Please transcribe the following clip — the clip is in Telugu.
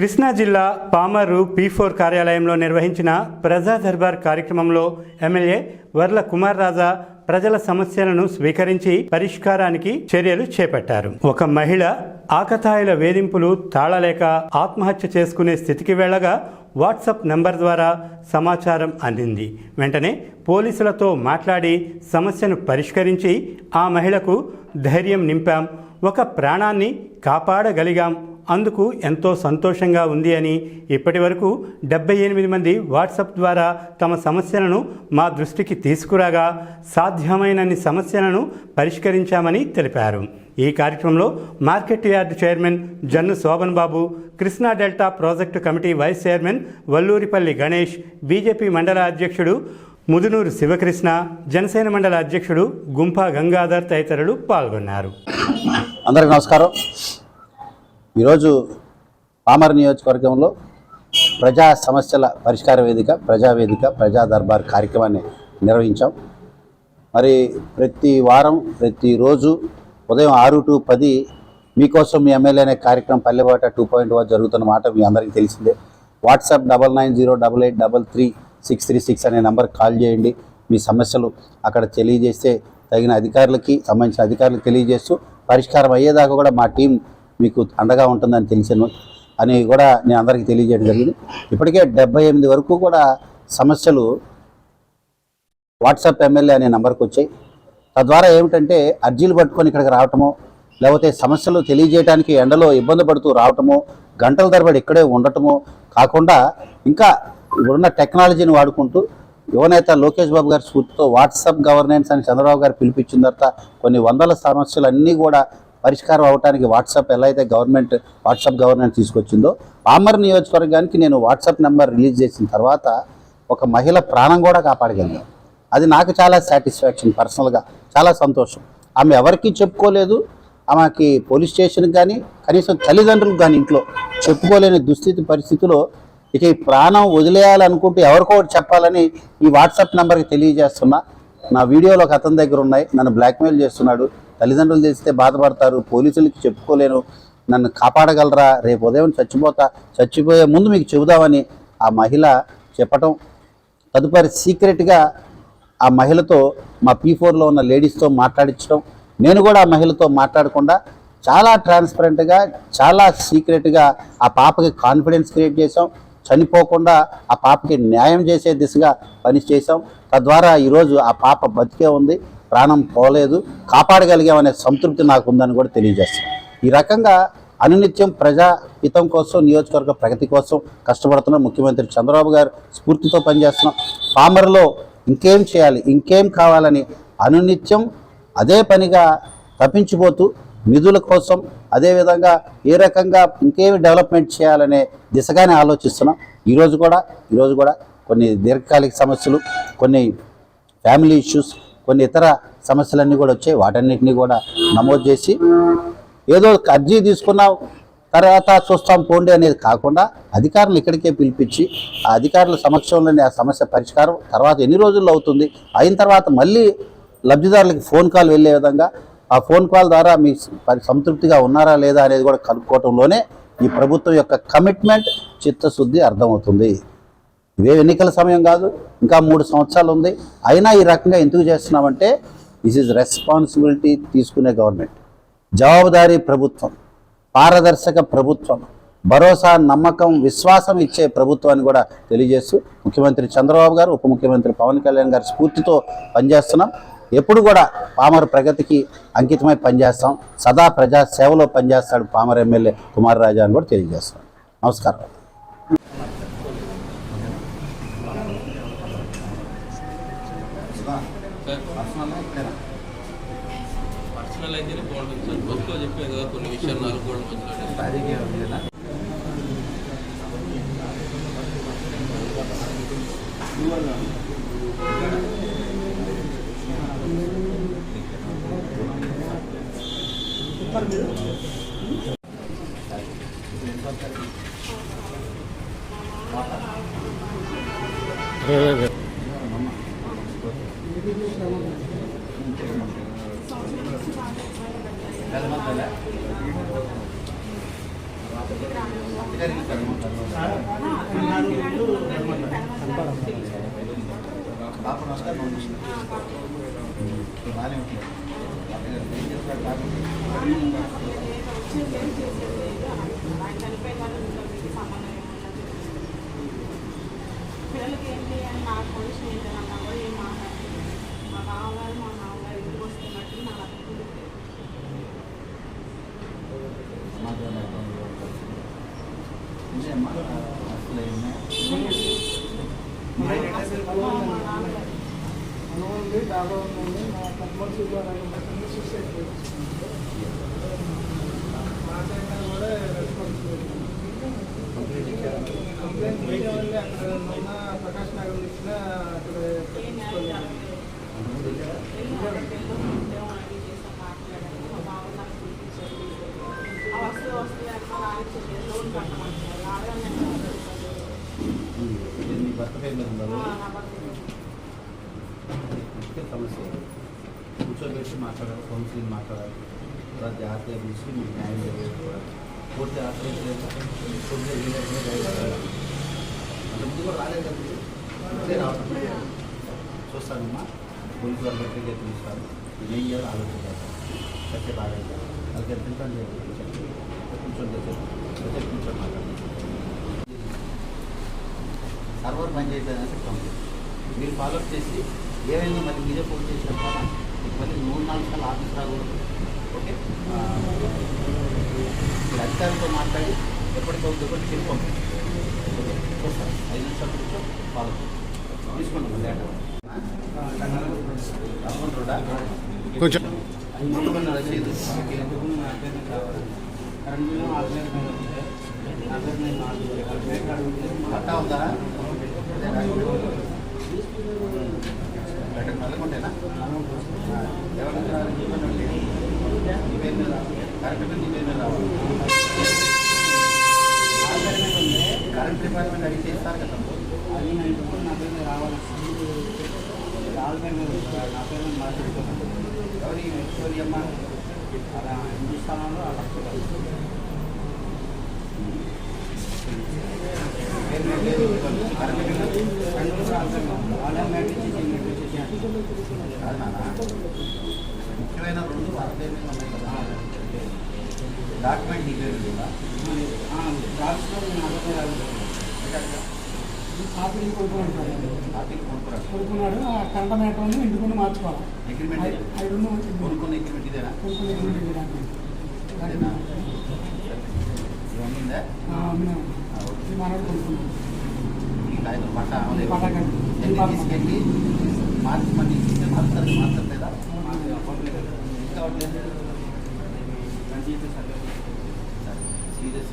కృష్ణా జిల్లా పామరు P4 కార్యాలయంలో నిర్వహించిన ప్రజా దర్బార్ కార్యక్రమంలో ఎమ్మెల్యే వర్ల కుమార్ రాజా ప్రజల సమస్యలను స్వీకరించి పరిష్కారానికి చర్యలు చేపట్టారు. ఒక మహిళ ఆకతాయిల వేధింపులు తాళలేక ఆత్మహత్య చేసుకునే స్థితికి వెళ్ళగా వాట్సాప్ నంబర్ ద్వారా సమాచారం అందింది. వెంటనే పోలీసులతో మాట్లాడి సమస్యను పరిష్కరించి ఆ మహిళకు ధైర్యం నింపాం. ఒక ప్రాణాన్ని కాపాడగలిగాం. అందుకు ఎంతో సంతోషంగా ఉంది అని ఇప్పటి వరకు 78 మంది వాట్సాప్ ద్వారా తమ సమస్యలను మా దృష్టికి తీసుకురాగా సాధ్యమైనన్ని సమస్యలను పరిష్కరించామని తెలిపారు. ఈ కార్యక్రమంలో market yard chairman Jannu Shobhan Babu, Krishna delta project committee vice chairman Vallurupalli Ganesh, BJP మండల అధ్యక్షుడు ముదునూరు శివకృష్ణ, జనసేన మండల అధ్యక్షుడు గుంపా గంగాధర్ తదితరులు పాల్గొన్నారు. అందరికీ నమస్కారం. ఈరోజు పామర్ నియోజకవర్గంలో ప్రజా సమస్యల పరిష్కార వేదిక, ప్రజా దర్బార్ కార్యక్రమాన్ని నిర్వహించాం. మరి ప్రతి వారం ప్రతిరోజు ఉదయం 6 to 10 మీకోసం మీ ఎమ్మెల్యే అనే కార్యక్రమం పల్లెబాట 2.1 జరుగుతున్న మాట మీ అందరికీ తెలిసిందే. వాట్సాప్ 9908833636 అనే నెంబర్ కాల్ చేయండి. మీ సమస్యలు అక్కడ తెలియజేస్తే తగిన సంబంధించిన అధికారులకు తెలియజేస్తూ పరిష్కారం అయ్యేదాకా కూడా మా టీం మీకు అండగా ఉంటుందని తెలిసాను అని కూడా నేను అందరికీ తెలియజేయడం జరిగింది. ఇప్పటికే 78 వరకు కూడా సమస్యలు వాట్సాప్ ఎమ్మెల్యే అనే నెంబర్కి వచ్చాయి. తద్వారా ఏమిటంటే అర్జీలు పట్టుకొని ఇక్కడికి రావటము, లేకపోతే సమస్యలు తెలియజేయడానికి ఎండలో ఇబ్బంది పడుతూ రావటము, గంటల తరబడి ఇక్కడే ఉండటము కాకుండా ఇంకా ఇప్పుడున్న టెక్నాలజీని వాడుకుంటూ యువనేత లోకేష్ బాబు గారి స్ఫూర్తితో వాట్సాప్ గవర్నెన్స్ అని చంద్రబాబు గారు పిలిపించిన తర్వాత కొన్ని వందల సమస్యలు అన్నీ కూడా పరిష్కారం అవడానికి వాట్సాప్ ఎలా అయితే వాట్సాప్ గవర్నెన్స్ తీసుకొచ్చిందో, పామర్ నియోజకవర్గానికి నేను వాట్సాప్ నెంబర్ రిలీజ్ చేసిన తర్వాత ఒక మహిళ ప్రాణం కూడా కాపాడగలిగాను. అది నాకు చాలా సాటిస్ఫాక్షన్, పర్సనల్గా చాలా సంతోషం. ఆమె ఎవరికి చెప్పుకోలేదు. ఆమెకి పోలీస్ స్టేషన్కి కానీ కనీసం తల్లిదండ్రులకు కానీ ఇంట్లో చెప్పుకోలేని పరిస్థితిలో ఇక ఈ ప్రాణం వదిలేయాలనుకుంటే ఎవరికో ఒకటి చెప్పాలని ఈ వాట్సాప్ నెంబర్కి తెలియజేస్తున్నా. నా వీడియోలో ఒక అతని దగ్గర ఉన్నాయి. నన్ను బ్లాక్మెయిల్ చేస్తున్నాడు. తల్లిదండ్రులు తెలిస్తే బాధపడతారు. పోలీసులకి చెప్పుకోలేను. నన్ను కాపాడగలరా? రేపు ఉదయం చచ్చిపోయే ముందు మీకు చెబుదామని ఆ మహిళ చెప్పటం, తదుపరి సీక్రెట్గా ఆ మహిళతో మా P4లో ఉన్న లేడీస్తో మాట్లాడించడం, నేను కూడా ఆ మహిళతో మాట్లాడకుండా చాలా ట్రాన్స్పరెంట్గా, చాలా సీక్రెట్గా ఆ పాపకి కాన్ఫిడెన్స్ క్రియేట్ చేసాం. చనిపోకుండా ఆ పాపకి న్యాయం చేసే దిశగా పనిచేసాం. తద్వారా ఈరోజు ఆ పాప బతికే ఉంది, ప్రాణం పోలేదు, కాపాడగలిగామనే సంతృప్తి నాకు ఉందని కూడా తెలియజేస్తాం. ఈ రకంగా అనునిత్యం ప్రజా హితం కోసం, నియోజకవర్గ ప్రగతి కోసం కష్టపడుతున్నాం. ముఖ్యమంత్రి చంద్రబాబు గారు స్ఫూర్తితో పనిచేస్తున్నాం. పామర్లో ఇంకేం చేయాలి, ఇంకేం కావాలని అనునిత్యం అదే పనిగా తప్పించిపోతూ నిధుల కోసం, అదేవిధంగా ఏ రకంగా ఇంకేమి డెవలప్మెంట్ చేయాలనే దిశగానే ఆలోచిస్తున్నాం. ఈరోజు కూడా కొన్ని దీర్ఘకాలిక సమస్యలు, కొన్ని ఫ్యామిలీ ఇష్యూస్, కొన్ని ఇతర సమస్యలన్నీ కూడా వచ్చాయి. వాటన్నిటినీ కూడా నమోదు చేసి ఏదో అర్జీ తీసుకున్నాం తర్వాత చూస్తాం పోండి అనేది కాకుండా అధికారులు ఇక్కడికే పిలిపించి ఆ అధికారుల సమక్షంలోనే ఆ సమస్య పరిష్కారం తర్వాత ఎన్ని రోజుల్లో అవుతుంది, అయిన తర్వాత మళ్ళీ లబ్ధిదారులకి ఫోన్ కాల్ వెళ్ళే విధంగా ఆ ఫోన్ కాల్ ద్వారా మీ సంతృప్తిగా ఉన్నారా లేదా అనేది కూడా కనుక్కోవటంలోనే ఈ ప్రభుత్వం యొక్క కమిట్మెంట్, చిత్తశుద్ధి అర్థమవుతుంది. ఇవే ఎన్నికల సమయం కాదు, ఇంకా 3 సంవత్సరాలు ఉంది. అయినా ఈ రకంగా ఎందుకు చేస్తున్నామంటే దిస్ ఈజ్ రెస్పాన్సిబిలిటీ తీసుకునే గవర్నమెంట్, జవాబుదారీ ప్రభుత్వం, పారదర్శక ప్రభుత్వం, భరోసా, నమ్మకం, విశ్వాసం ఇచ్చే ప్రభుత్వాన్ని కూడా తెలియజేస్తూ ముఖ్యమంత్రి చంద్రబాబు గారు, ఉప ముఖ్యమంత్రి పవన్ కళ్యాణ్ గారి స్ఫూర్తితో పనిచేస్తున్నాం. ఎప్పుడు కూడా పామర్ ప్రగతికి అంకితమై పనిచేస్తాం. సదా ప్రజా సేవలో పనిచేస్తాడు పామర్ ఎమ్మెల్యే కుమార్ రాజా అని కూడా తెలియజేస్తాం. నమస్కారం. పర్సనల్ అయితేనే బాగుంటుంది సార్. బస్సులో చెప్పారు కదా కొన్ని విషయాలు 4 గోడల మధ్యలో. పిల్లలకి ఏంటి అని నాకు పొజిషన్ ఏంటి అన్నా కూడా ఏం మాట్లాడుతుంది. మా నాన్నగారు ఇంటికి వస్తున్నట్టు నాకు అర్థం. డాబా ఉందండి. మా కమర్షియల్ సూసైడ్ మా సైడ్ కూడా రెస్పాన్సిబిలిటీ కంప్లైంట్ చేయాలి. అక్కడ ఉన్న ప్రకాష్ నగర్ ఇచ్చిన అక్కడ భర్త పేరు మీద ఉందా? సమస్య కూర్చోబెట్టి మాట్లాడాలి, కౌన్సిలింగ్ మాట్లాడాలి, తర్వాత జాగ్రత్తగా పిలిచి మీకు న్యాయం చేసుకోవాలి. పూర్తి ఆశ్రయించలేదు, పూర్తిగా అంత ముందు కూడా రాలేదు కదా, ఇదే రావడం చూస్తానమ్మా. పోలీసు వాళ్ళు గట్టిగా పిలుస్తారు, ఇది ఏం చేయాలో ఆలోచించాలి. కట్టే బాగా అది తింటాను కూర్చోండి, కూర్చొని మాట్లాడాలి. సర్వర్ పనిచేయట్లేదని చెప్తాము. మీరు ఫాలోఅప్ చేసి ఏమైనా మళ్ళీ మీరే ఫోన్ చేసి చెప్పాలా, మళ్ళీ 3-4 సార్లు ఆఫీస్ రాకూడదు. ఓకే, మీరు అధికారులతో మాట్లాడి ఎప్పటికప్పుడు చెప్పి పంపించండి. ఓకే, చూస్తాను 5 నిమిషాల నుంచి ఫాలో తీసుకోండి. మళ్ళీ అనుకుంటుడా కొంచెం రసీదు పట్టా ఉందా? నల్లకుంటేనా? ఎవరైనా కరెంట్ డిపార్ట్మెంట్ అడిగి చేస్తారు కదా. అది నా ఇంటికి నా పేరు మీద రావాలి. రాళ్ళ పేరు మీద నా పేరు మీద మాట్లాడుతున్నాను. ఎవరి విక్టోరియమ్మ అలా హిందుస్థానంలో అలా ముఖ్యమైన 2 వాళ్ళ పేరు మీద ఉన్నాయి కదా. డాక్యుమెంట్ నీ పేరు ఉందా? కాపీ కొనుక్కున్నాడు. కంట మేటని ఇంటికొని మార్చుకోవాలి. అగ్రిమెంట్ కొనుక్కున్న అగ్రిమెంట్ ఇదేనా? అదేనా? ఇవన్నీ ఉందా? మనకు కొనుక్కున్నాం. ఈ కాగితం పట్ట పట్టాకండి. తీసుకెళ్ళి మార్చి మళ్ళీ ఇస్తే మార్చట్లేదా? ఇంకా అవ్వట్లేదు. సీరియస్